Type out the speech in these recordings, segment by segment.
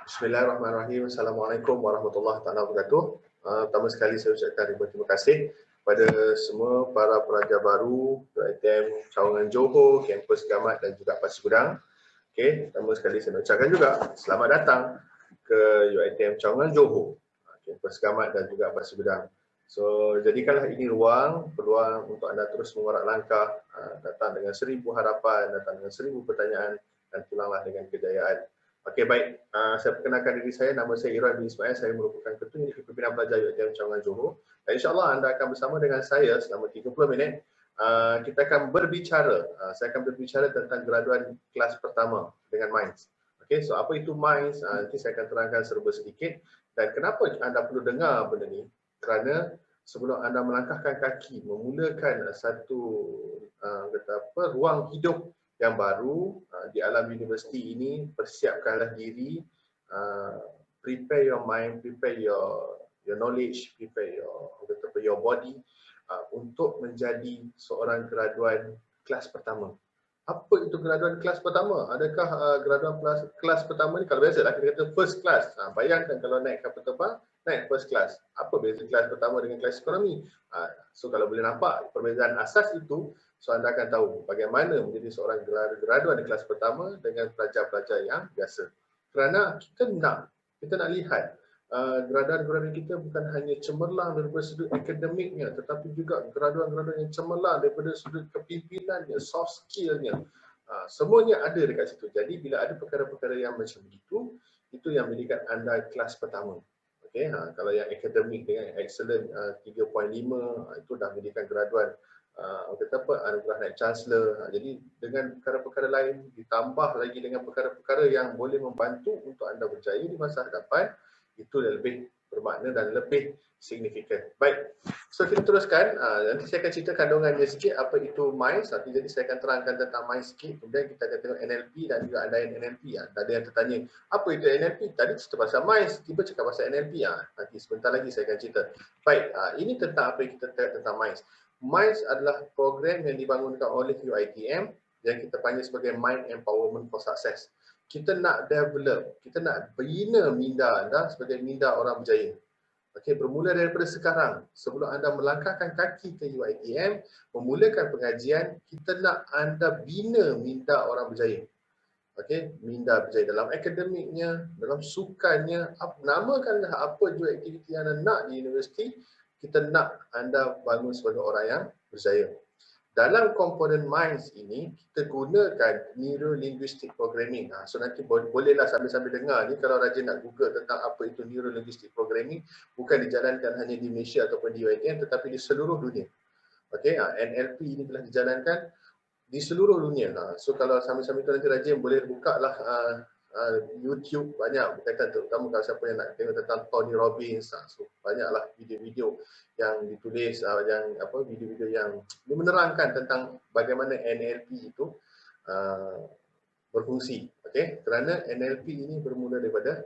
Bismillahirrahmanirrahim. Assalamualaikum warahmatullahi taala wabarakatuh. Pertama sekali saya ucapkan terima kasih kepada semua para pelajar baru UiTM Cawangan Johor, kampus Gamat dan juga Pasir Gudang. Okey, pertama sekali saya nak ucapkan juga selamat datang ke UiTM Cawangan Johor, kampus Gamat dan juga Pasir Gudang. So, jadikanlah ini peluang untuk anda terus mengorak langkah, datang dengan 1000 harapan, datang dengan 1000 pertanyaan dan pulanglah dengan kejayaan. Okey, baik. Saya perkenalkan diri saya, nama saya Irwan bin Ismail. Saya merupakan Ketua Unit Pimpinan Pelajar UiTM Cawangan Johor. Dan insya-Allah anda akan bersama dengan saya selama 30 minit. Kita akan berbicara, saya akan berbicara tentang graduan kelas pertama dengan MINDS. Okey, so apa itu MINDS? Nanti saya akan terangkan serba sedikit. Dan kenapa anda perlu dengar benda ni? Kerana sebelum anda melangkahkan kaki, memulakan satu ruang hidup yang baru di alam universiti ini, persiapkanlah diri, prepare your mind, prepare your knowledge, prepare your body untuk menjadi seorang graduan kelas pertama. Apa itu graduan kelas pertama? Adakah graduan kelas pertama ni, kalau biasalah kita kata first class. Bayangkan kalau naik kapal terbang, naik first class. Apa beza kelas pertama dengan kelas ekonomi? So kalau boleh nampak perbezaan asas itu, so anda akan tahu bagaimana menjadi seorang graduan di kelas pertama dengan pelajar-pelajar yang biasa. Kerana kita nak lihat graduan-graduan kita bukan hanya cemerlang daripada sudut akademiknya, tetapi juga graduan-graduan yang cemerlang daripada sudut kepimpinannya, soft skillnya. Semuanya ada dekat situ. Jadi bila ada perkara-perkara yang macam begitu, itu yang menjadikan anda kelas pertama. Okay, kalau yang akademik dengan excellent 3.5, itu dah menjadikan graduan anugerah naik chancellor. Jadi dengan perkara-perkara lain ditambah lagi dengan perkara-perkara yang boleh membantu untuk anda berjaya di masa hadapan, itu lebih bermakna dan lebih signifikan. Baik, so kita teruskan. Nanti saya akan cerita kandungannya sikit, apa itu MINDS. Jadi saya akan terangkan tentang MINDS sikit, kemudian kita akan tengok NLP dan juga andaian NLP. Ada yang tertanya, apa itu NLP? Tadi cerita pasal MINDS, tiba cakap pasal NLP. Nanti sebentar lagi saya akan cerita. Baik, ini tentang apa yang kita tengok tentang MINDS. MINDS adalah program yang dibangunkan oleh UiTM yang kita panggil sebagai Mind Empowerment for Success. Kita nak develop, kita nak bina minda anda sebagai minda orang berjaya. Okey, bermula daripada sekarang, sebelum anda melangkahkan kaki ke UiTM, memulakan pengajian, kita nak anda bina minda orang berjaya. Okey, minda berjaya dalam akademiknya, dalam sukannya, namakanlah apa juga aktiviti yang anda nak di universiti, kita nak anda bangun sebagai orang yang berjaya. Dalam komponen MINDS ini, kita gunakan Neuro Linguistic Programming. So nanti bolehlah sambil-sambil dengar ni, kalau rajin nak Google tentang apa itu Neuro Linguistic Programming, bukan dijalankan hanya di Malaysia ataupun di UiTM, tetapi di seluruh dunia. Okey, NLP ini telah dijalankan di seluruh dunia. So kalau sambil-sambil tu nanti rajin boleh buka lah YouTube, banyak berkaitan, terutama kalau siapa yang nak tengok tentang Tony Robbins. So banyaklah video-video yang ditulis, video-video yang menerangkan tentang bagaimana NLP itu berfungsi. Okey, kerana NLP ini bermula daripada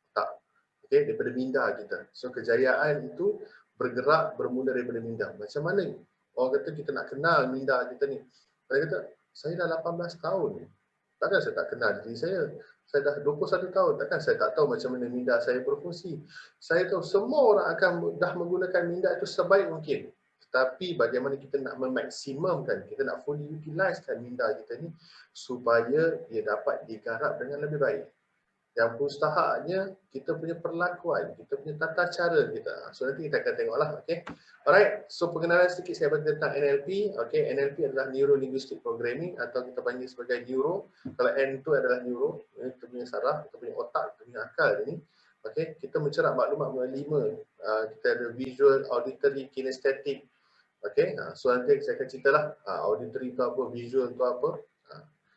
otak, okey, daripada minda kita. So kejayaan itu bermula daripada minda. Macam mana orang kata kita nak kenal minda kita ni? Saya kata, saya dah 18 tahun. Takkan saya tak kenal diri saya. Saya dah 21 tahun. Takkan saya tak tahu macam mana minda saya berfungsi. Saya tahu semua orang akan dah menggunakan minda itu sebaik mungkin. Tetapi bagaimana kita nak memaksimumkan, kita nak fully utilizekan minda kita ni supaya dia dapat digarap dengan lebih baik. Yang mustahaknya kita punya perlakuan, kita punya tata cara kita. So nanti kita akan tengoklah. Okay. Alright, so pengenalan sedikit saya bagi tentang NLP. Okay, NLP adalah Neuro Linguistic Programming atau kita panggil sebagai neuro. Kalau N itu adalah neuro, kita punya saraf, kita punya otak, kita punya akal ini. Okay, kita mencerap maklumat melalui 5. Kita ada visual, auditory, kinesthetic. Okay, so nanti saya akan ceritalah auditory itu apa, visual itu apa.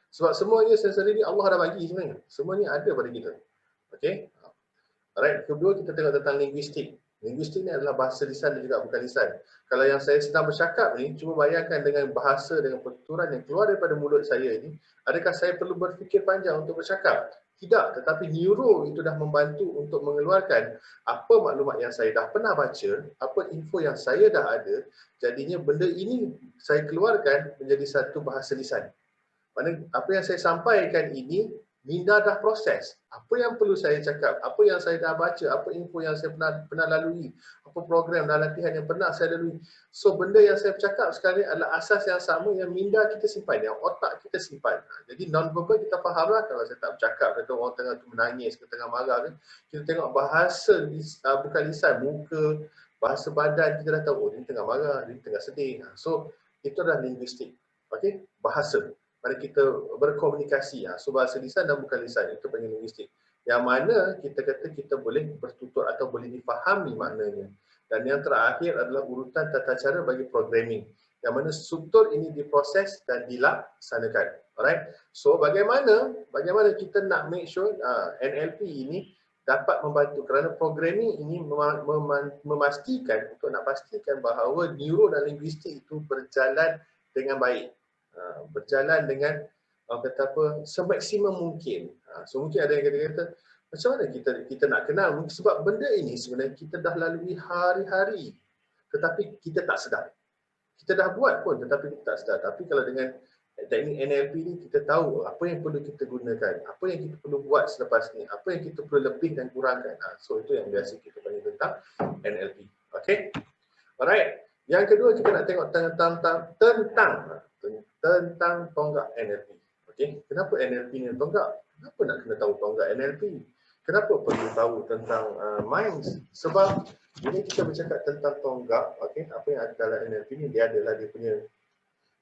Sebab semuanya sensori ni Allah dah bagi sebenarnya. Semua ni ada pada kita. Okey. Alright, kedua kita tengok tentang linguistik. Linguistik ni adalah bahasa lisan dan juga bukan lisan. Kalau yang saya sedang bercakap ni, cuba bayangkan dengan bahasa, dengan pertuturan yang keluar daripada mulut saya ini, adakah saya perlu berfikir panjang untuk bercakap? Tidak, tetapi neuro itu dah membantu untuk mengeluarkan apa maklumat yang saya dah pernah baca, apa info yang saya dah ada, jadinya benda ini saya keluarkan menjadi satu bahasa lisan. Mana apa yang saya sampaikan ini minda dah proses. Apa yang perlu saya cakap, apa yang saya dah baca, apa info yang saya pernah lalui, apa program dan latihan yang pernah saya lalui. So benda yang saya cakap sekarang adalah asas yang sama yang minda kita simpan, yang otak kita simpan. Jadi non-verbal kita fahamlah. Kalau saya tak bercakap, kata orang tengah tu menangis, tengah marah, kita tengok bahasa, bukan lisan, muka, bahasa badan, kita dah tahu, oh dia tengah marah, dia tengah sedih. So itu adalah linguistik. Okay? Bahasa. Mari kita berkomunikasi. So bahasa lisan dan bukan lisan, itu panggil linguistik. Yang mana kita kata kita boleh bertutur atau boleh difahami maknanya. Dan yang terakhir adalah urutan tata cara bagi programming. Yang mana struktur ini diproses dan dilaksanakan. Alright. So bagaimana kita nak make sure NLP ini dapat membantu, kerana programming ini memastikan, untuk nak pastikan bahawa neuro dan linguistik itu berjalan dengan baik. Berjalan dengan kata apa, semaksimum mungkin. So mungkin ada yang kata macam mana kita nak kenal, mungkin sebab benda ini sebenarnya kita dah lalui hari-hari tetapi kita tak sedar. Kita dah buat pun tetapi kita tak sedar. Tapi kalau dengan teknik NLP ni kita tahu apa yang perlu kita gunakan, apa yang kita perlu buat selepas ni, apa yang kita perlu lebih dan kurangkan. So itu yang biasa kita panggil tentang NLP. Okay? Alright. Yang kedua kita nak tengok tentang tonggak NLP. Okey, kenapa NLP ni tonggak? Kenapa nak kena tahu tonggak NLP? Kenapa perlu tahu tentang minds? Sebab ini kita bercakap tentang tonggak, okey, apa yang ada dalam NLP ni dia adalah dia punya,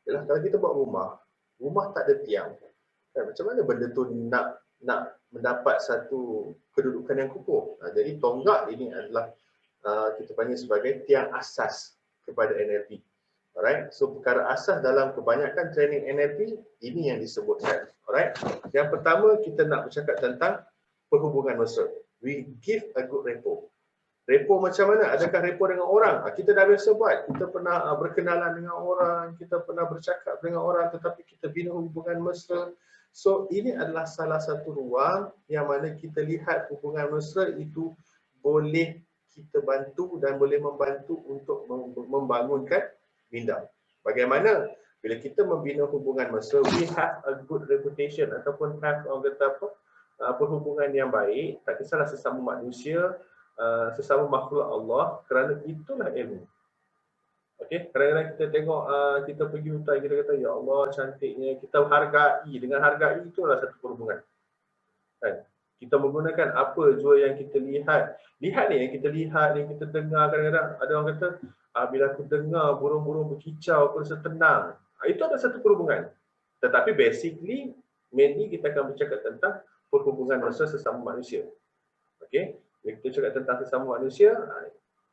ialah kalau kita buat rumah tak ada tiang. Kan, macam mana benda tu nak mendapat satu kedudukan yang kukuh? Jadi tonggak ini adalah kita panggil sebagai tiang asas kepada NLP. Alright, so perkara asas dalam kebanyakan training NLP ini yang disebutkan. Alright, yang pertama kita nak bercakap tentang perhubungan mesra. We give a good rapport. Rapport macam mana? Adakah rapport dengan orang? Kita dah biasa buat. Kita pernah berkenalan dengan orang, kita pernah bercakap dengan orang, tetapi kita bina hubungan mesra. So ini adalah salah satu ruang yang mana kita lihat hubungan mesra itu boleh kita bantu dan boleh membantu untuk membangunkan minda. Bagaimana? Bila kita membina hubungan mesra, we have a good reputation ataupun have orang kata apa, perhubungan yang baik, tak kisahlah sesama manusia, sesama makhluk Allah, kerana itulah ilmu. Okey, kadang-kadang kita tengok kita pergi hutan, kita kata ya Allah cantiknya, kita hargai, dengan hargai itulah satu perhubungan. Kan? Kita menggunakan apa jua yang kita lihat ni, yang kita lihat, yang kita dengar. Kadang-kadang ada orang kata bila aku dengar burung-burung berkicau aku rasa tenang. Itu ada satu perhubungan. Tetapi basically mainly kita akan bercakap tentang perhubungan mesra sesama manusia. Okey, bila kita cakap tentang sesama manusia,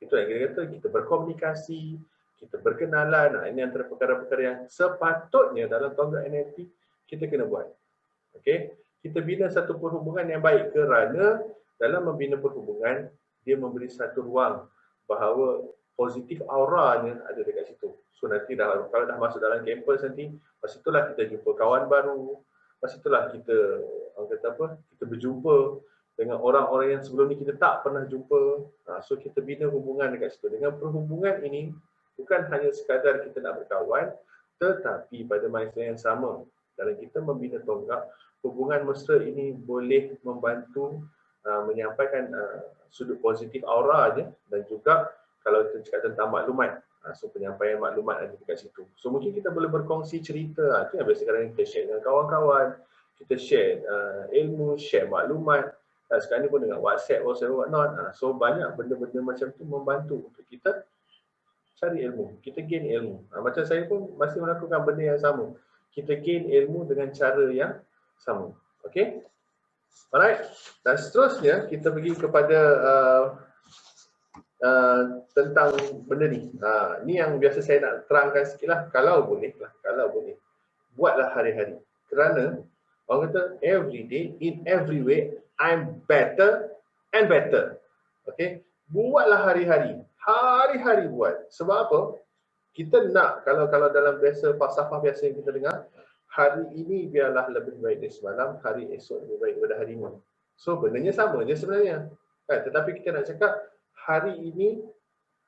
itu yang kita kata kita berkomunikasi, kita berkenalan. Ini antara perkara-perkara yang sepatutnya dalam tonggak NLP kita kena buat. Okey, kita bina satu perhubungan yang baik, kerana dalam membina perhubungan dia memberi satu ruang bahawa positif auranya ada dekat situ. So nanti kalau dah masuk dalam kampus nanti, pas itulah kita jumpa kawan baru, pas itulah kita orang kata apa, kita berjumpa dengan orang-orang yang sebelum ni kita tak pernah jumpa. So kita bina hubungan dekat situ. Dengan perhubungan ini bukan hanya sekadar kita nak berkawan, tetapi pada masa yang sama dalam kita membina tonggak, hubungan mesra ini boleh membantu menyampaikan sudut positif auranya, dan juga kalau kita cakap tentang maklumat, so penyampaian maklumat ada dekat situ. So mungkin kita boleh berkongsi cerita, itu yang biasa kadang kita share dengan kawan-kawan, kita share ilmu, share maklumat. Sekarang ni pun dengan WhatsApp, whatnot. So banyak benda-benda macam tu membantu untuk kita cari ilmu, kita gain ilmu. Macam saya pun masih melakukan benda yang sama. Kita gain ilmu dengan cara yang sama. Okay? Alright. Dan seterusnya kita pergi kepada tentang benda ni. Ni yang biasa saya nak terangkan sikit lah. Kalau boleh, buatlah hari-hari. Kerana orang kata every day, in every way, I'm better and better. Okay? Buatlah hari-hari. Hari-hari buat. Sebab apa? Kita nak, kalau dalam biasa falsafah biasa yang kita dengar, hari ini biarlah lebih baik dari semalam, hari esok lebih baik daripada hari ini. So bendanya sama je sebenarnya. Kan? Tetapi kita nak cakap hari ini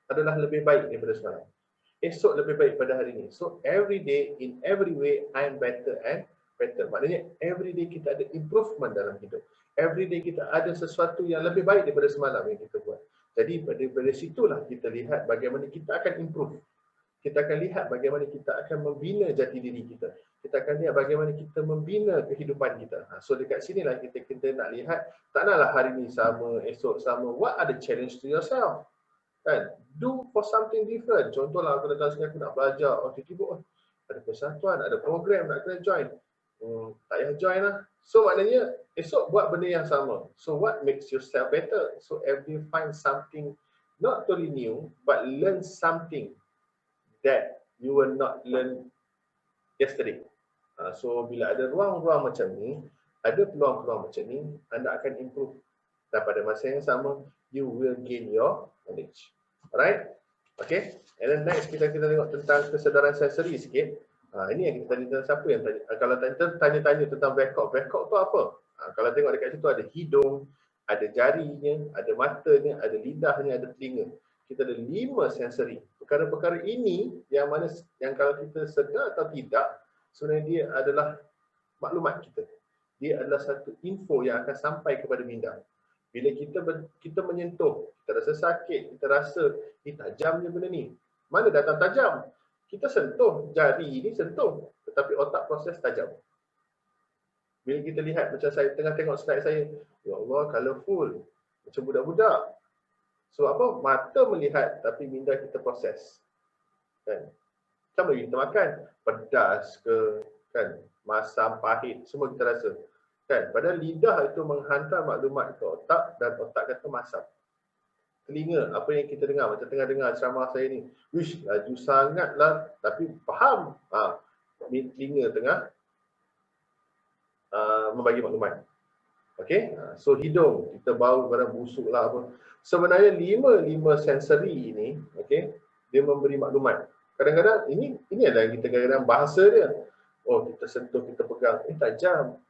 adalah lebih baik daripada semalam. Esok lebih baik pada hari ini. So every day, in every way, I'm better and better. Maknanya every day kita ada improvement dalam hidup. Every day kita ada sesuatu yang lebih baik daripada semalam yang kita buat. Jadi dari situlah kita lihat bagaimana kita akan improve. Kita akan lihat bagaimana kita akan membina jati diri kita. Kita akan lihat bagaimana kita membina kehidupan kita. So dekat sinilah kita nak lihat, tak naklah hari ni sama, esok sama. What are the challenge to yourself? Kan? Do for something different. Contohlah aku datang sini aku nak belajar, tiba-tiba ada persatuan, ada program nak kena join. Tak payah join lah. So maknanya esok buat benda yang sama. So what makes yourself better? So every find something not totally new, but learn something that you will not learn yesterday. So bila ada ruang-ruang macam ni, ada peluang-peluang macam ni, anda akan improve. Dan pada masa yang sama, you will gain your knowledge. Alright? Okay? And then next kita tengok tentang kesedaran sensori sikit. Ini yang kita tanya siapa yang tanya. Kalau tanya-tanya tentang Blackout tu apa? Kalau tengok dekat situ ada hidung, ada jarinya, ada matanya, ada lidahnya, ada telinga. Kita ada 5 sensori. Perkara-perkara ini yang mana yang kalau kita sedar atau tidak, sebenarnya dia adalah maklumat kita. Dia adalah satu info yang akan sampai kepada minda. Bila kita menyentuh, kita rasa sakit, kita rasa tajamnya benda ni. Mana datang tajam? Kita sentuh, jari ini sentuh, tetapi otak proses tajam. Bila kita lihat, macam saya tengah tengok slide saya, ya Allah, colourful, macam budak-budak. So apa? Mata melihat tapi minda kita proses. Kan? Sama kita makan, pedas ke, kan, masam, pahit, semua kita rasa. Kan? Padahal lidah itu menghantar maklumat ke otak dan otak kata masam. Telinga, apa yang kita dengar, macam tengah dengar ceramah saya ni, wish, laju sangatlah, tapi faham. Telinga tengah membagi maklumat. Okey, so hidung, kita bau barang busuk lah apa. Sebenarnya 5 sensori ini, okey, dia memberi maklumat. Kadang-kadang ini adalah kita kadang-kadang bahasa dia. Oh, kita sentuh, kita pegang, tajam,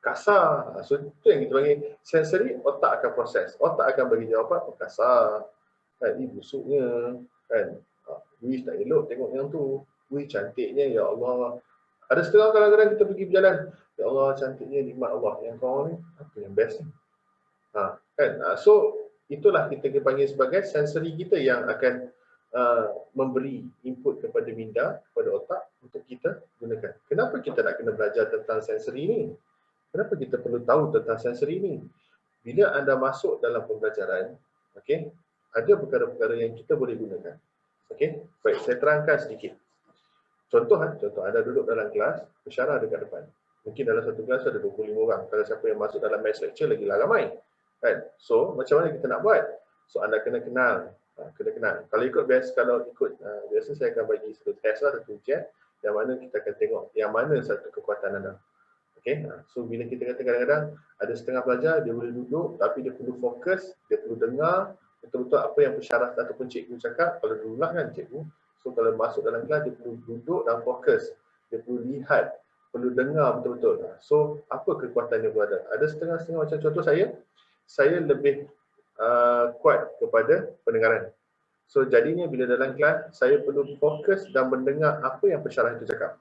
kasar. So itu yang kita panggil sensori, otak akan proses. Otak akan bagi jawapan, kasar. Kan, ini busuknya, kan. Wih, tak elok tengok yang tu. Wih, cantiknya, ya Allah. Ada setengah kadang-kadang kita pergi berjalan, ya Allah, cantiknya nikmat Allah. Yang kau ni, apa yang best ni? Kan? So, itulah kita panggil sebagai sensori kita yang akan memberi input kepada minda, kepada otak untuk kita gunakan. Kenapa kita nak kena belajar tentang sensori ni? Kenapa kita perlu tahu tentang sensori ni? Bila anda masuk dalam pembelajaran, okay, ada perkara-perkara yang kita boleh gunakan. Okay? Baik, saya terangkan sedikit. Contoh anda duduk dalam kelas, pensyarah dekat depan. Mungkin dalam satu kelas ada 25 orang. Kalau siapa yang masuk dalam mass lecture lagi lah ramai. Kan? So, macam mana kita nak buat? So, anda kena kenal. Kalau ikut biasa saya akan bagi satu test lah, satu ujian yang mana kita akan tengok yang mana satu kekuatan anda. Okay? So, bila kita kata kadang-kadang ada setengah pelajar, dia boleh duduk tapi dia perlu fokus, dia perlu dengar betul-betul apa yang pensyarah ataupun cikgu cakap. Kalau dulu lah kan cikgu. So, kalau masuk dalam kelas, dia perlu duduk dan fokus. Dia perlu lihat, perlu dengar betul-betul. So, apa kekuatan dia berada? Ada setengah-setengah macam contoh saya lebih kuat kepada pendengaran. So, jadinya bila dalam kelas, saya perlu fokus dan mendengar apa yang pensyarah itu cakap.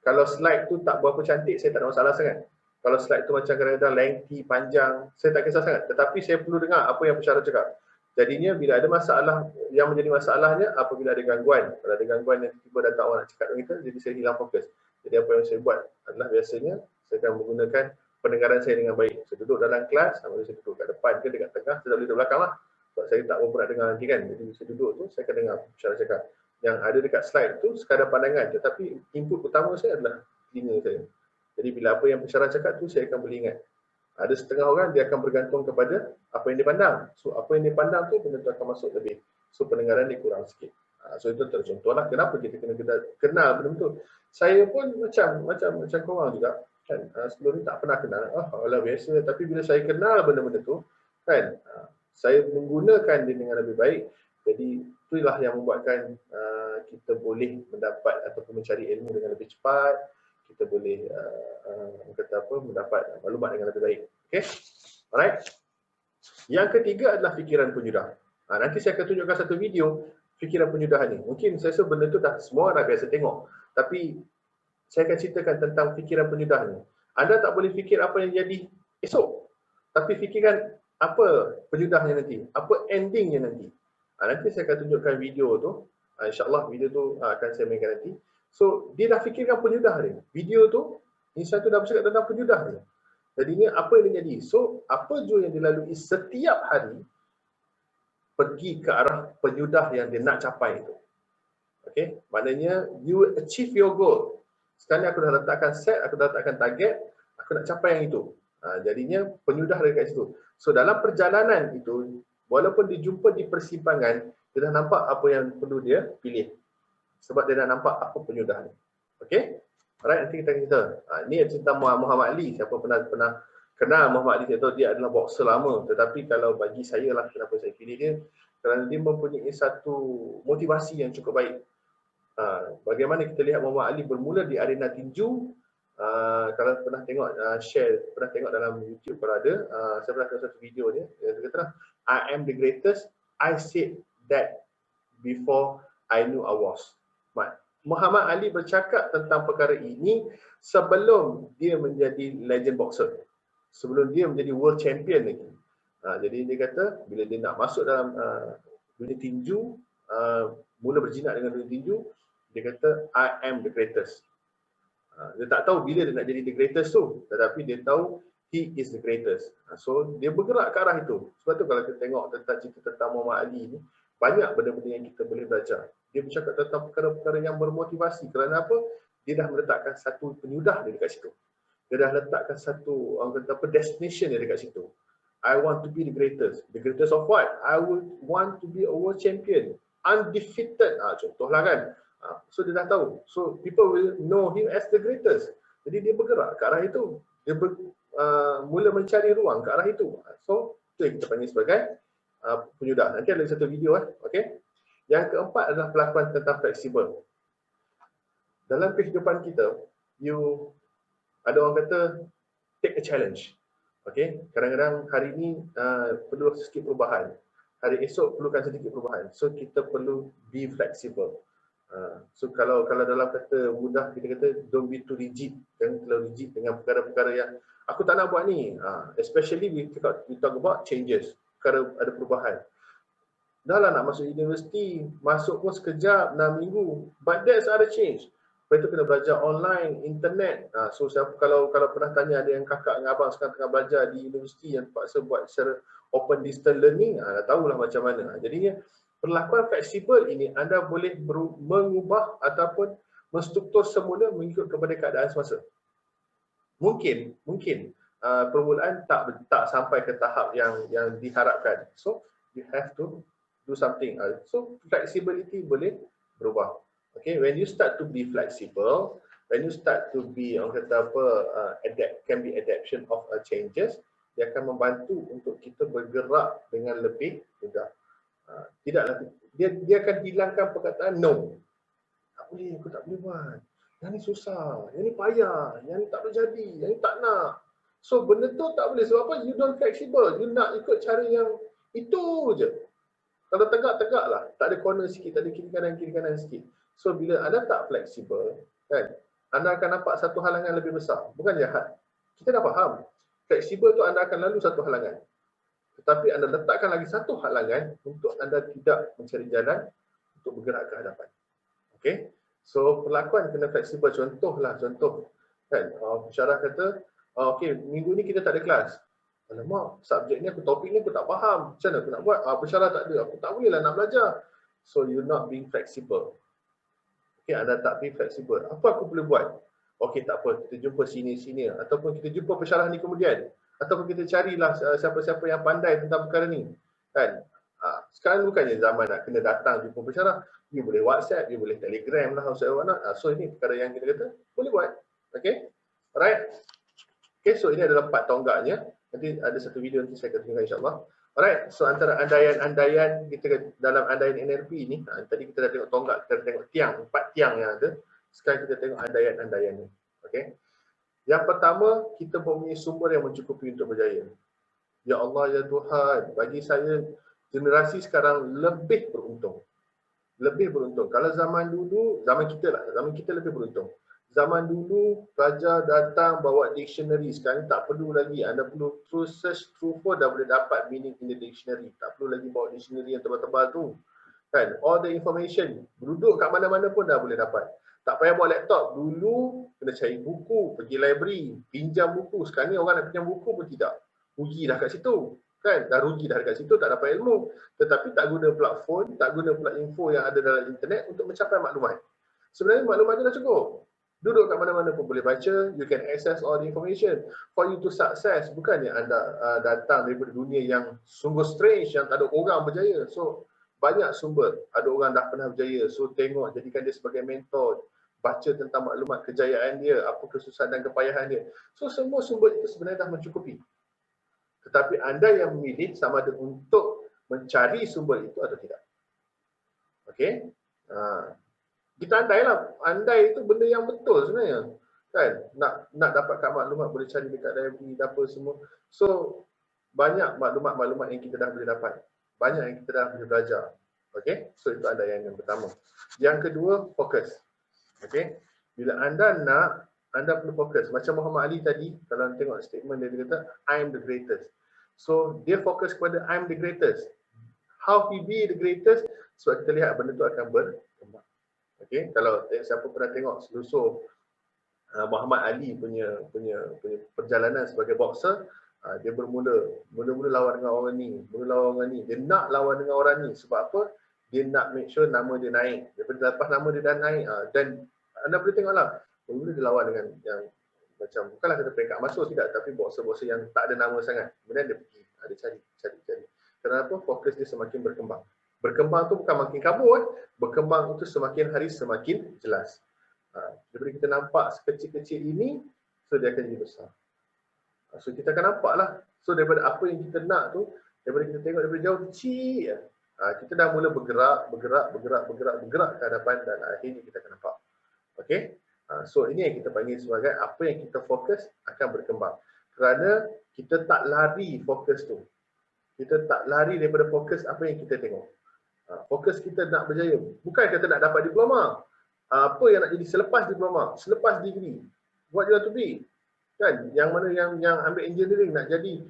Kalau slide tu tak berapa cantik, saya tak ada masalah sangat. Kalau slide tu macam kadang-kadang lengthy, panjang, saya tak kisah sangat. Tetapi saya perlu dengar apa yang pensyarah cakap. Jadinya bila ada masalah, yang menjadi masalahnya apabila ada gangguan. Kalau ada gangguan yang tiba-tiba datang orang nak cakap dengan kita, jadi saya hilang fokus. Jadi apa yang saya buat adalah biasanya saya akan menggunakan pendengaran saya dengan baik. Saya duduk dalam kelas, sama ada saya duduk kat depan ke dekat tengah, saya tak boleh duduk belakang lah. Sebab saya tak berapa nak dengar nanti kan. Jadi saya duduk tu, saya akan dengar pensyarah cakap. Yang ada dekat slide tu sekadar pandangan, tetapi input utama saya adalah telinga saya. Jadi bila apa yang pensyarah cakap tu, saya akan boleh ingat. Ada setengah orang dia akan bergantung kepada apa yang dia pandang. So apa yang dia pandang tu benda tu akan masuk lebih. So pendengaran dia kurang sikit. So itu contohlah kenapa kita kena kenal benda tu. Saya pun macam korang juga kan. Sebelum ni tak pernah kenal. Alah biasa, tapi bila saya kenal benda-benda tu kan, saya menggunakan dia dengan lebih baik. Jadi itulah yang membuatkan kita boleh mendapat ataupun mencari ilmu dengan lebih cepat. Kita boleh mendapat maklumat dengan lebih baik. Okay? Alright. Yang ketiga adalah fikiran penyudah. Nanti saya akan tunjukkan satu video fikiran penyudahan ni. Mungkin saya rasa benda tu dah semua dah biasa tengok. Tapi saya akan ceritakan tentang fikiran penyudah ni. Anda tak boleh fikir apa yang jadi esok, tapi fikirkan apa penyudahnya nanti, apa endingnya nanti. Nanti saya akan tunjukkan video tu. InsyaAllah video tu akan saya mainkan nanti. So, dia dah fikirkan penyudah dia. Video tu, insan tu dah bercakap tentang penyudah dia. Jadinya apa yang jadi? So, apa jua yang dilalui setiap hari pergi ke arah penyudah yang dia nak capai itu. Okay, maknanya you will achieve your goal. Sekarang ni aku dah letakkan set, aku dah letakkan target, aku nak capai yang itu. Jadinya penyudah dekat situ. So dalam perjalanan itu, walaupun dijumpa di persimpangan, dia dah nampak apa yang perlu dia pilih. Sebab dia dah nampak apa penyudah ni. Okay? Alright, nanti kita cerita. Ni cerita Muhammad Ali. Siapa pernah kenal Muhammad Ali, saya tahu dia adalah boxer lama. Tetapi kalau bagi saya lah, kenapa saya pilih dia, kerana dia mempunyai satu motivasi yang cukup baik. Bagaimana kita lihat Muhammad Ali bermula di arena tinju. Kalau pernah tengok pernah tengok dalam YouTube kalau ada, saya pernah tengok satu video dia kata, I am the greatest, I said that before I knew I was. Muhammad Ali bercakap tentang perkara ini sebelum dia menjadi legend boxer, sebelum dia menjadi world champion lagi. Jadi dia kata bila dia nak masuk dalam dunia tinju, mula berjinak dengan dunia tinju, dia kata I am the greatest. Dia tak tahu bila dia nak jadi the greatest tu, tetapi dia tahu he is the greatest. So dia bergerak ke arah itu. Sebab tu kalau kita tengok tentang cerita tentang Muhammad Ali ni, banyak benda-benda yang kita boleh belajar. Dia bercakap tentang perkara-perkara yang bermotivasi. Kerana apa? Dia dah meletakkan satu penyudah dia dekat situ. Dia dah letakkan satu destination dia dekat situ. I want to be the greatest. The greatest of what? I would want to be a world champion. Undefeated. Contohlah kan. So dia dah tahu. So people will know him as the greatest. Jadi dia bergerak ke arah itu. Dia mula mencari ruang ke arah itu. So itu yang kita panggil sebagai penyudah. Nanti ada satu video. Okay. Yang keempat adalah pelakuan tentang fleksibel. Dalam kehidupan kita, ada orang kata take a challenge. Okay. Kadang-kadang hari ini perlu sedikit perubahan. Hari esok perlukan sedikit perubahan. So kita perlu be flexible. So kalau dalam kata mudah kita kata don't be too rigid. Jangan terlalu rigid dengan perkara-perkara yang aku tak nak buat ni. Especially we talk about changes. Perkara ada perubahan. Dah lah nak masuk universiti, masuk pun sekejap, 6 minggu. But that's other change. Lepas itu kena belajar online, internet. So siapa kalau pernah tanya ada yang kakak dengan abang sekarang tengah belajar di universiti yang terpaksa buat secara open distance learning, dah tahulah macam mana. Jadinya perlakuan fleksibel ini anda boleh mengubah ataupun menstruktur semula mengikut kepada keadaan semasa. Mungkin permulaan tak sampai ke tahap yang diharapkan. So you have to do something. So flexibility boleh berubah. Okay, when you start to be flexible, when you start to be can be adaptation of changes, dia akan membantu untuk kita bergerak dengan lebih mudah. Tidaklah dia akan hilangkan perkataan no. Tak boleh, aku tak boleh buat. Yang ni susah, yang ni payah, yang ni tak boleh jadi, yang ni tak nak. So benda tu tak boleh. Sebab apa? You don't flexible. You nak ikut cara yang itu je. Kalau tegak lah, tak ada corner sikit, tak ada kiri kanan sikit. So bila anda tak fleksibel, kan, anda akan nampak satu halangan lebih besar. Bukan jahat. Kita dah faham. Fleksibel tu anda akan lalu satu halangan. Tetapi anda letakkan lagi satu halangan untuk anda tidak mencari jalan untuk bergerak ke hadapan. Okay? So perlakuan kena fleksibel. Contoh. Kan, pensyarah kata, okay, minggu ni kita tak ada kelas. Alamak, subjek ni topik ni aku tak faham. Macam mana aku nak buat? Pensyarah tak ada. Aku tak boleh lah nak belajar. So you're not being flexible. Okay, anda tak being flexible. Apa aku boleh buat? Okay, tak apa. Kita jumpa sini. Ataupun kita jumpa pensyarah ni kemudian. Ataupun kita carilah siapa-siapa yang pandai tentang perkara ni. Kan? Sekarang bukannya zaman nak kena datang jumpa pensyarah. You boleh WhatsApp, you boleh Telegram lah. So ini perkara yang kita kata boleh buat. Okay? Alright? Okay, so ini adalah 4 tonggaknya. Nanti ada satu video nanti saya akan tunjukkan insyaAllah. Alright, so antara andaian-andaian kita dalam andaian NLP ni, tadi kita dah tengok tonggak, kita dah tengok tiang, 4 tiang yang ada. Sekarang kita tengok andaian-andaian ni. Okay? Yang pertama, kita mempunyai sumber yang mencukupi untuk berjaya. Ya Allah, ya Tuhan, bagi saya generasi sekarang lebih beruntung. Lebih beruntung. Kalau zaman dulu, zaman kita lebih beruntung. Zaman dulu pelajar datang bawa dictionary, sekarang tak perlu lagi. Anda perlu terus search Truffaut dah boleh dapat meaning in the dictionary. Tak perlu lagi bawa dictionary yang tebal-tebal tu. Kan? All the information, duduk kat mana-mana pun dah boleh dapat. Tak payah bawa laptop. Dulu kena cari buku, pergi library, pinjam buku. Sekarang ni orang nak pinjam buku pun tidak. Rugi dah kat situ. Kan? Dah rugi dah kat situ, tak dapat ilmu. Tetapi tak guna smartphone, tak guna pula info yang ada dalam internet untuk mencapai maklumat. Sebenarnya maklumat itu dah cukup. Duduk kat mana-mana pun boleh baca, you can access all the information. For you to success, bukannya anda datang daripada dunia yang sungguh strange, yang tak ada orang berjaya. So, banyak sumber. Ada orang dah pernah berjaya. So, tengok, jadikan dia sebagai mentor. Baca tentang maklumat kejayaan dia, apa kesusahan dan kepayahan dia. So, semua sumber itu sebenarnya dah mencukupi. Tetapi anda yang memilih sama ada untuk mencari sumber itu atau tidak. Okey? Kita andailah, andai itu benda yang betul sebenarnya. Kan? Nak dapatkan maklumat boleh cari dekat library, apa semua. So, banyak maklumat-maklumat yang kita dah boleh dapat. Banyak yang kita dah boleh belajar. Okey? So, itu andaian yang pertama. Yang kedua, fokus. Okey? Bila anda nak, anda perlu fokus. Macam Muhammad Ali tadi, kalau tengok statement dia, dia kata, I am the greatest. So, dia fokus kepada I am the greatest. How he be the greatest? Sebab kita lihat benda tu akan berkembang. Okay, kalau siapa pernah tengok selusur Muhammad Ali punya perjalanan sebagai boxer, dia mula-mula lawan dengan orang ni, dia nak lawan dengan orang ni sebab apa? Dia nak make sure nama dia naik. Daripada lepas nama dia dah naik, dan anda boleh tengoklah, mula dia lawan dengan yang macam bukanlah kata peringkat masuk tidak, tapi boxer-boxer yang tak ada nama sangat. Kemudian dia pergi, dia cari. Kenapa? Fokus dia semakin berkembang. Berkembang tu bukan makin kabur, berkembang itu semakin hari semakin jelas. Daripada kita nampak sekecil-kecil ini, so dia akan jadi besar. So kita akan nampak lah. So daripada apa yang kita nak tu, daripada kita tengok daripada jauh kecil, kita dah mula bergerak ke hadapan dan akhirnya kita akan nampak. Okay? So ini yang kita panggil sebagai apa yang kita fokus akan berkembang. Kerana kita tak lari fokus tu. Kita tak lari daripada fokus apa yang kita tengok. Fokus kita nak berjaya. Bukan kata nak dapat diploma. Apa yang nak jadi selepas diploma, selepas degree. What you have to be. Kan? Yang mana yang ambil engineering nak jadi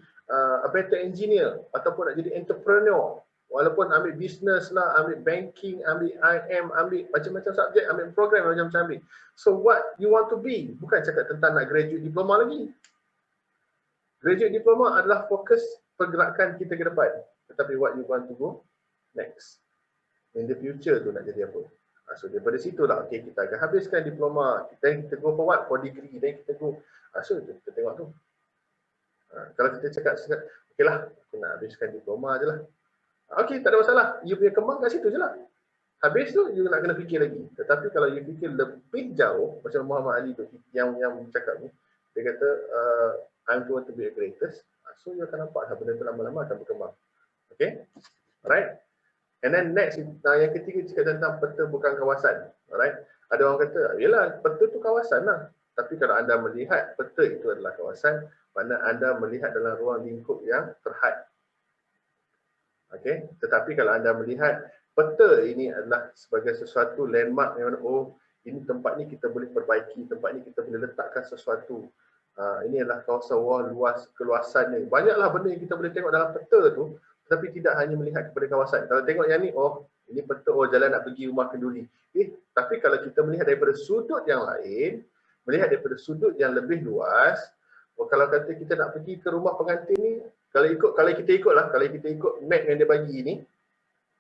a better engineer ataupun nak jadi entrepreneur. Walaupun ambil business lah, ambil banking, ambil IM, ambil macam-macam subjek, ambil program macam-macam ambil. So what you want to be. Bukan cakap tentang nak graduate diploma lagi. Graduate diploma adalah fokus pergerakan kita ke depan. Tetapi what you want to go next. In the future tu nak jadi apa. So daripada situ lah, okay, kita akan habiskan diploma, kita go for what? For degree, then kita go. So kita tengok tu. Kalau kita cakap, okay lah, aku nak habiskan diploma je lah. Okay, tak ada masalah. You punya kembang kat situ je lah. Habis tu, you nak kena fikir lagi. Tetapi kalau you fikir lebih jauh, macam Muhammad Ali tu, yang cakap ni, dia kata, I'm going to be a greatest. So you akan nampak benda tu lama-lama akan berkembang. Okay? Alright? And then next, yang ketiga cakap tentang peta bukan kawasan. Alright? Ada orang kata, yelah peta tu kawasan lah. Tapi kalau anda melihat peta itu adalah kawasan, mana anda melihat dalam ruang lingkup yang terhad. Okay? Tetapi kalau anda melihat peta ini adalah sebagai sesuatu landmark yang mana, oh ini tempat ni kita boleh perbaiki, tempat ni kita boleh letakkan sesuatu. Ini adalah kawasan luas, keluasannya. Banyaklah benda yang kita boleh tengok dalam peta tu. Tapi tidak hanya melihat kepada kawasan. Kalau tengok yang ni, oh ini peta, oh jalan nak pergi rumah kenduri. Tapi kalau kita melihat daripada sudut yang lain, melihat daripada sudut yang lebih luas, oh kalau kata kita nak pergi ke rumah pengantin ni, kalau kita ikut map yang dia bagi ni,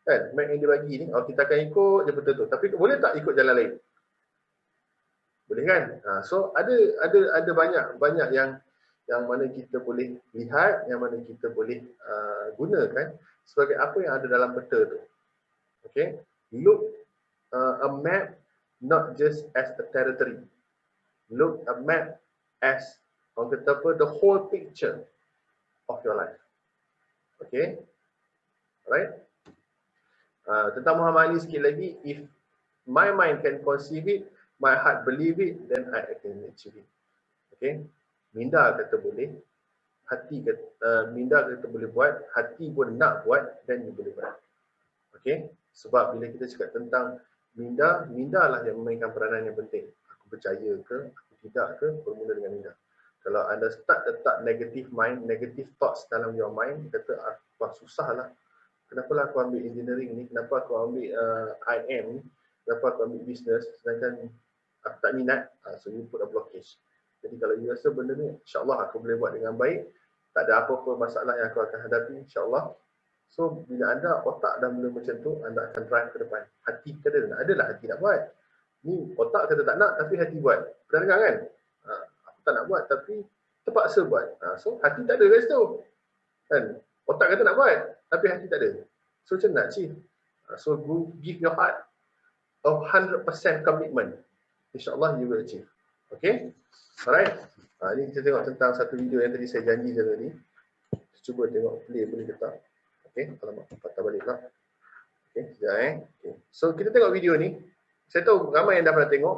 kan, map yang dia bagi ni, oh kita akan ikut je peta tu. Tapi boleh tak ikut jalan lain? Boleh kan? So ada banyak yang mana kita boleh lihat, yang mana kita boleh gunakan sebagai apa yang ada dalam peta tu. Okay? Look a map not just as a territory. Look a map as, orang kata apa, the whole picture of your life. Okay? Alright? Tentang Muhammad Ali sikit lagi, if my mind can conceive it, my heart believe it, then I can achieve it. Okay? Minda kata boleh, minda kata boleh buat, hati pun nak buat, dan you boleh buat. Okay? Sebab bila kita cakap tentang minda lah yang memainkan peranan yang penting. Aku percaya ke, aku tidak ke, bermula dengan minda. Kalau anda start letak negative mind, negative thoughts dalam your mind, kata, wah susah lah. Kenapa lah aku ambil engineering ni, kenapa aku ambil IM ni, kenapa aku ambil business, sedangkan aku tak minat, so you put a blockage. Jadi kalau you rasa benda ni, insyaAllah aku boleh buat dengan baik, tak ada apa-apa masalah yang aku akan hadapi, insyaAllah. So bila anda otak dah mula macam tu, anda akan drive ke depan. Hati kata nak, adalah hati nak buat. Ni otak kata tak nak, tapi hati buat. Pernah dengar kan? Aku tak nak buat, tapi terpaksa buat. So hati tak ada kat situ. Kan? Otak kata nak buat, tapi hati tak ada. So macam nak achieve. So give your heart a 100% commitment. InsyaAllah you will achieve. Okay? Alright. Ini kita tengok tentang satu video yang tadi saya janji tadi. Cuba tengok play boleh ke tak. Okay, alamak, patah balik lah. Okay, sekejap Okay. So kita tengok video ni. Saya tahu ramai yang dah pernah tengok.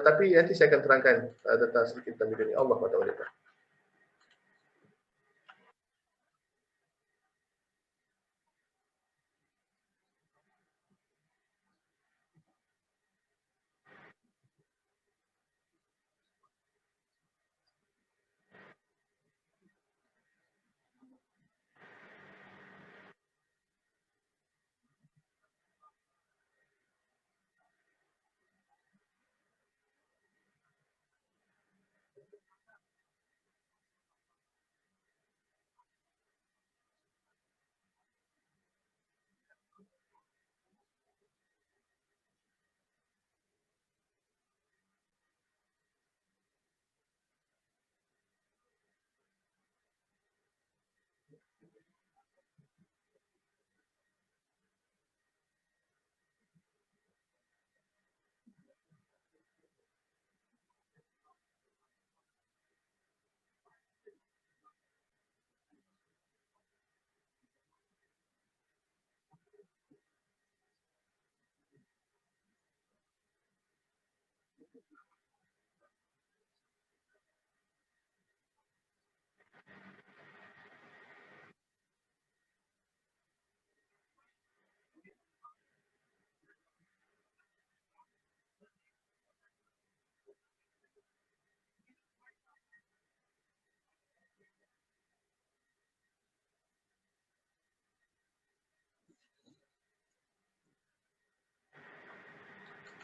Tapi nanti saya akan terangkan tentang sedikit tentang video ni. Allah patah balik lah.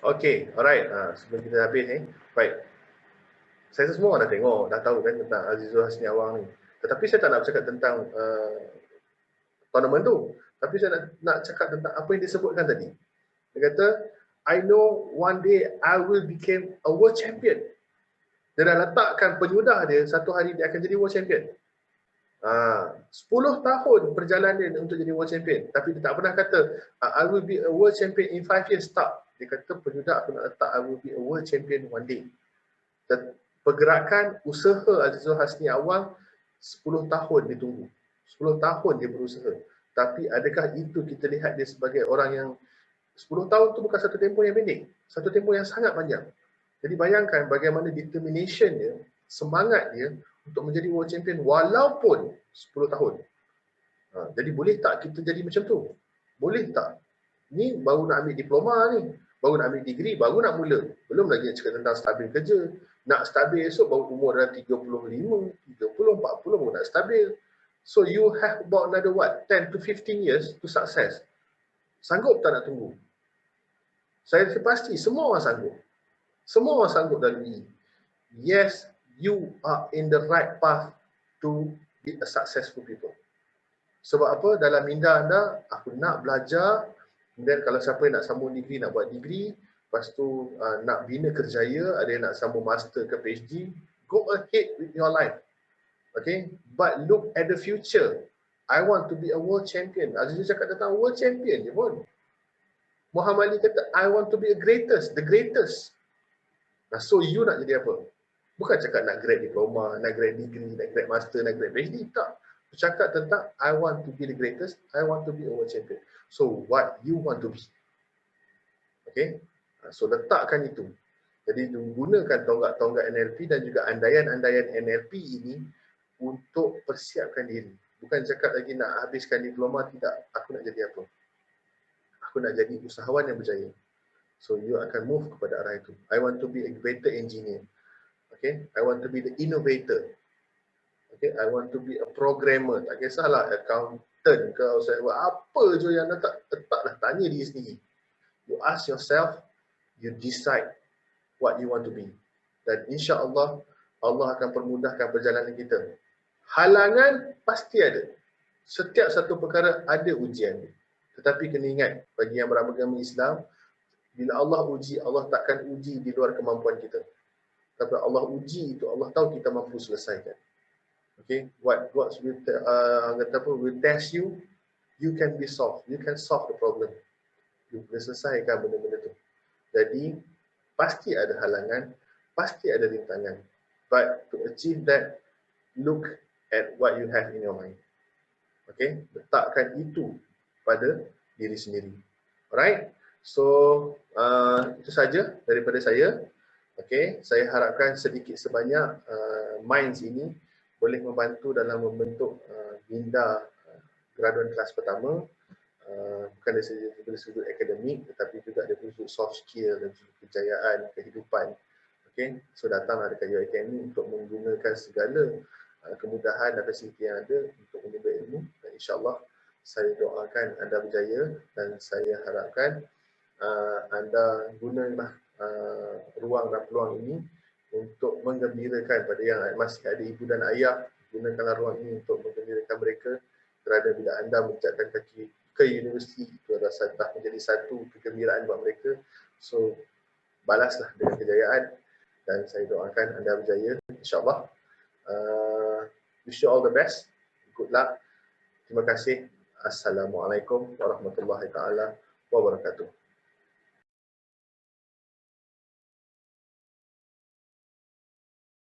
Okay, alright. Sebelum kita habis ni. Baik. Saya rasa semua orang dah tengok, dah tahu kan tentang Azizul Hasni Awang ni. Tetapi saya tak nak bercakap tentang tournament tu. Tapi saya nak cakap tentang apa yang disebutkan tadi. Dia kata, I know one day I will become a world champion. Dia dah letakkan penyudah dia, satu hari dia akan jadi world champion. 10 tahun perjalanan dia untuk jadi world champion. Tapi dia tak pernah kata, I will be a world champion in 5 years. Tak. Dia kata, penyudah aku nak letak, I will be a world champion one day. Pergerakan usaha Azizul Hasni Awang 10 tahun dia tunggu. 10 tahun dia berusaha. Tapi adakah itu kita lihat dia sebagai orang yang 10 tahun tu bukan satu tempoh yang pendek. Satu tempoh yang sangat panjang. Jadi bayangkan bagaimana determination dia, semangat dia untuk menjadi world champion walaupun 10 tahun. Jadi boleh tak kita jadi macam tu? Boleh tak? Ni baru nak ambil diploma ni. Baru nak ambil degree, baru nak mula. Belum lagi nak cakap tentang stabil kerja. Nak stabil esok baru umur dah 35, 30, 40 baru nak stabil. So you have about another what? 10 to 15 years to success. Sanggup tak nak tunggu? Saya pasti semua orang sanggup. Semua orang sanggup lalui. Yes, you are in the right path to be a successful people. Sebab apa? Dalam minda anda, aku nak belajar. Kemudian kalau siapa yang nak sambung degree, nak buat degree. Lepas tu nak bina kerjaya, ada yang nak sambung master ke PhD. Go ahead with your life. Okay? But look at the future. I want to be a world champion. Azizul cakap tentang world champion je pun. Muhammad Ali kata, I want to be a greatest, the greatest. So you nak jadi apa? Bukan cakap nak grade diploma, nak grade degree, nak grade master, nak grade PhD. Tak. Cakap tentang I want to be the greatest, I want to be a world champion. So what you want to be? Okay? So letakkan itu. Jadi gunakan tonggak-tonggak NLP dan juga andaian-andaian NLP ini untuk persiapkan diri. Bukan cakap lagi nak habiskan diploma, tidak. Aku nak jadi apa? Aku nak jadi usahawan yang berjaya. So you akan move kepada arah itu. I want to be a better engineer. Okay, I want to be the innovator. Okay, I want to be a programmer. Tak kisahlah accountant ke, saya buat apa je yang anda taklah tanya diri sendiri. You ask yourself, you decide what you want to be. Dan insya-Allah Allah akan permudahkan perjalanan kita. Halangan pasti ada. Setiap satu perkara ada ujian. Tetapi kena ingat, bagi yang beragama Islam, bila Allah uji, Allah takkan uji di luar kemampuan kita. Tapi Allah uji itu, Allah tahu kita mampu selesaikan. Okay, what will test you, you can be solved. You can solve the problem. You boleh selesaikan benda-benda tu. Jadi pasti ada halangan, pasti ada rintangan. But to achieve that, look at what you have in your mind. Okay, letakkan itu pada diri sendiri. Alright, so itu saja daripada saya. Okay, saya harapkan sedikit sebanyak minds ini boleh membantu dalam membentuk minda graduan kelas pertama, bukan dari sudut akademik tetapi juga dari sudut soft skill dan sudut kejayaan kehidupan. Okay, so datanglah dekat UiTM ini untuk menggunakan segala kemudahan dan fasiliti yang ada untuk menimba ilmu, dan insyaAllah saya doakan anda berjaya dan saya harapkan anda gunalah ruang dan peluang ini untuk menggembirakan pada yang masih ada ibu dan ayah. Gunakanlah ruang ini untuk menggembirakan mereka kerana bila anda menjadikan kaki ke universiti, itu adalah menjadi satu kegembiraan buat mereka. So balaslah dengan kejayaan dan saya doakan anda berjaya insyaAllah. Wish you all the best. Good luck. Terima kasih. Assalamualaikum warahmatullahi taala wabarakatuh.